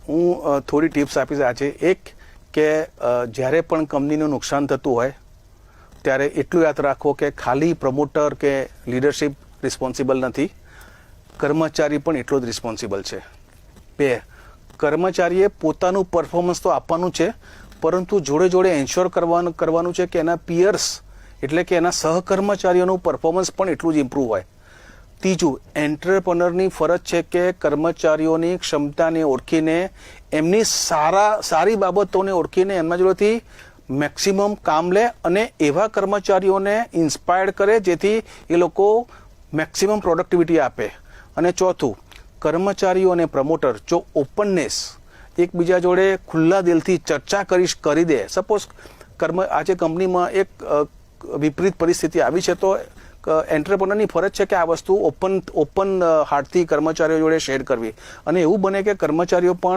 હું થોડી ટિપ્સ આપીશ આજે. એક કે જ્યારે પણ કંપનીનું નુકસાન થતું હોય ત્યારે એટલું યાદ રાખો કે ખાલી પ્રમોટર કે લીડરશિપ રિસ્પોન્સિબલ નથી, કર્મચારી પણ એટલો જ રિસ્પોન્સિબલ છે. 2, કર્મચારીએ પોતાનું પરફોર્મન્સ તો આપવાનું છે, પરંતુ જોડે જોડે એન્શ્યોર કરવાનું છે કે એના પિયર્સ એટલે કે એના સહકર્મચારીઓનું પરફોર્મન્સ પણ એટલું જ ઇમ્પ્રૂવ હોય. 3, એન્ટરપ્રનરની ફરજ છે કે કર્મચારીઓની ક્ષમતાને ઓળખીને એમની સારી બાબતોને ઓળખીને એમના જોડેથી મેક્સિમમ કામ લે અને એવા કર્મચારીઓને ઇન્સ્પાયર્ડ કરે જેથી એ લોકો મેક્સિમમ પ્રોડક્ટિવિટી આપે. અને 4, કર્મચારીઓ અને પ્રમોટર જો ઓપનનેસ એકબીજા જોડે ખુલ્લા દિલથી ચર્ચા કરી દે. સપોઝ આજે કંપનીમાં એક વિપરીત પરિસ્થિતિ આવી છે તો એન્ટરપ્રેન્યોરની ફરજ છે કે આ વસ્તુ ઓપન હાર્ટથી કર્મચારીઓ જોડે શેર કરવી અને એવું બને કે કર્મચારીઓ પણ